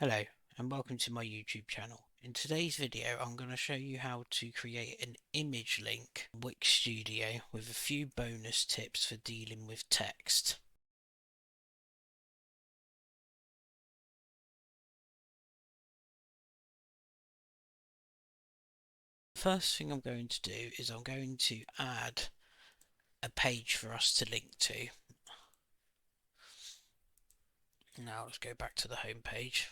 Hello and welcome to my YouTube channel. In today's video I'm going to show you how to create an image link in Wix Studio with a few bonus tips for dealing with text. First thing I'm going to do is I'm going to add a page for us to link to. Now let's go back to the home page.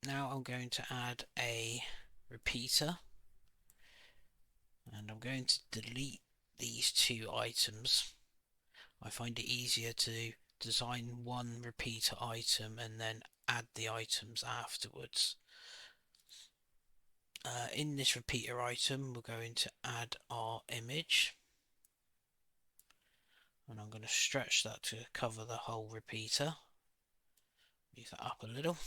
Now I'm going to add a repeater and I'm going to delete these two items. I find it easier to design one repeater item and then add the items afterwards. In this repeater item we're going to add our image, and I'm going to stretch that to cover the whole repeater. Move that up a little,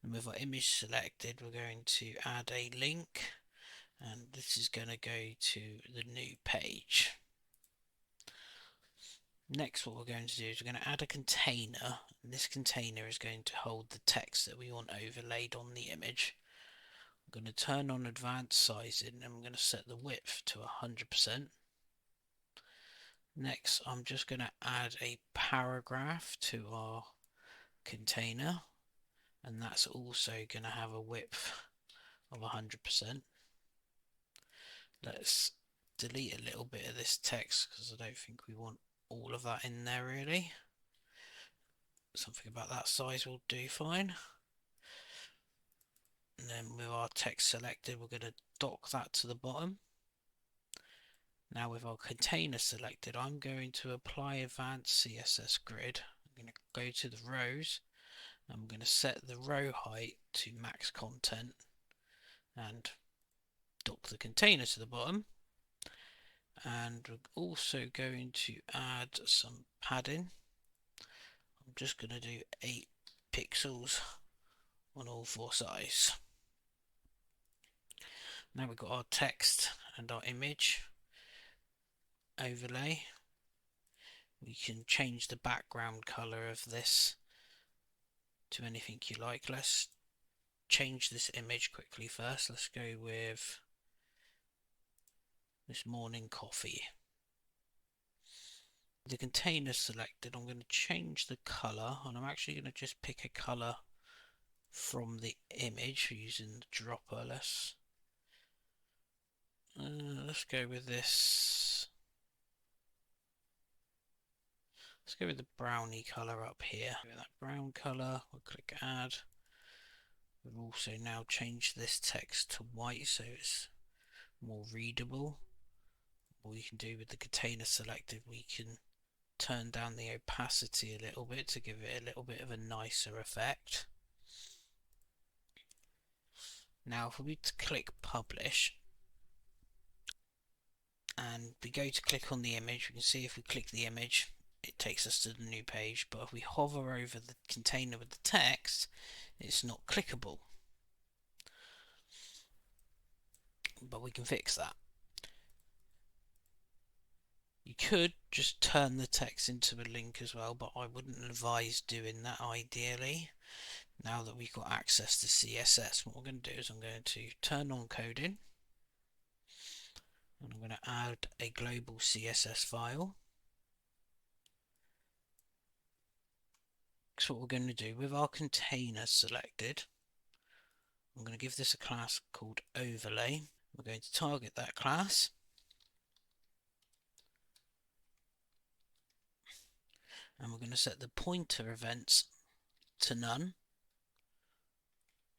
and with our image selected we're going to add a link, and this is going to go to the new page. Next, what we're going to do is we're going to add a container, and this container is going to hold the text that we want overlaid on the image. I'm going to turn on advanced sizing and I'm going to set the width to 100%. Next, I'm just going to add a paragraph to our container, and that's also going to have a width of 100%. Let's delete a little bit of this text because I don't think we want all of that in there really. Something about that size will do fine. And then with our text selected, we're going to dock that to the bottom. Now with our container selected, I'm going to apply advanced CSS grid. I'm going to go to the rows. I'm going to set the row height to max content and dock the container to the bottom. And we're also going to add some padding. I'm just going to do 8 pixels on all 4 sides. Now we've got our text and our image overlay. We can change the background color of this to anything you like. Let's change this image quickly first. Let's go with this morning coffee. The container selected, I'm going to change the color, and I'm actually going to just pick a color from the image using the dropper. Let's go with this. Let's go with the brownie color up here. With that brown color, we'll click add. We've also now changed this text to white so it's more readable. What we can do with the container selected, we can turn down the opacity a little bit to give it a little bit of a nicer effect. Now if we click publish and we go to click on the image, we can see if we click the image it takes us to the new page, but if we hover over the container with the text it's not clickable. But we can fix that. You could just turn the text into a link as well, but I wouldn't advise doing that ideally. Now that we've got access to CSS, what we're going to do is I'm going to turn on coding, and I'm going to add a global CSS file. So what we're going to do with our container selected, I'm going to give this a class called overlay. We're going to target that class. And we're going to set the pointer events to none.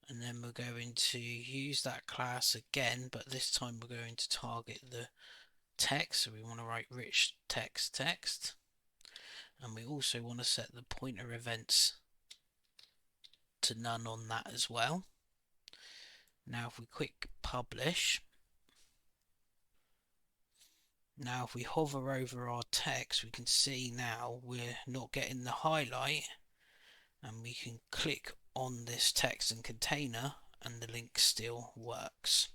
And then we're going to use that class again, but this time we're going to target the text. So we want to write rich text. And we also want to set the pointer events to none on that as well. Now if we click publish, now if we hover over our text, we can see now we're not getting the highlight, and we can click on this text and container and the link still works.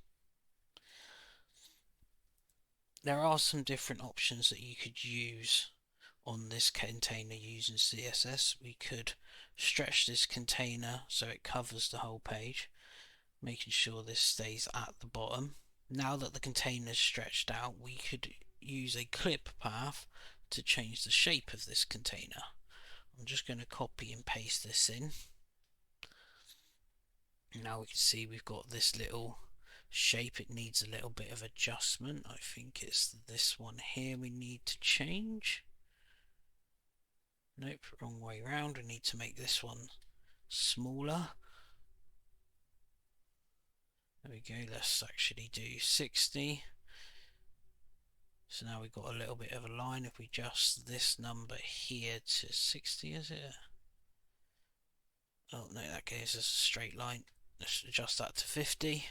There are some different options that you could use on this container using CSS. We could stretch this container so it covers the whole page, making sure this stays at the bottom. Now that the container is stretched out, we could use a clip path to change the shape of this container. I'm just going to copy and paste this in. Now we can see we've got this little shape. It needs a little bit of adjustment. I think it's this one here we need to change. Nope, wrong way around. We need to make this one smaller. There we go. Let's actually do 60. So now we've got a little bit of a line. If we adjust this number here to 60, is it? Oh no, that gives us a straight line. Let's adjust that to 50.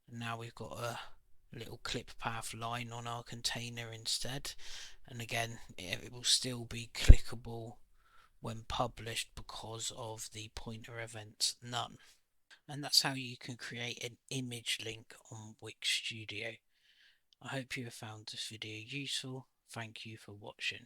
And now we've got a little clip path line on our container instead. And again, it will still be clickable when published because of the pointer event none. And that's how you can create an image link on Wix Studio. I hope you have found this video useful. Thank you for watching.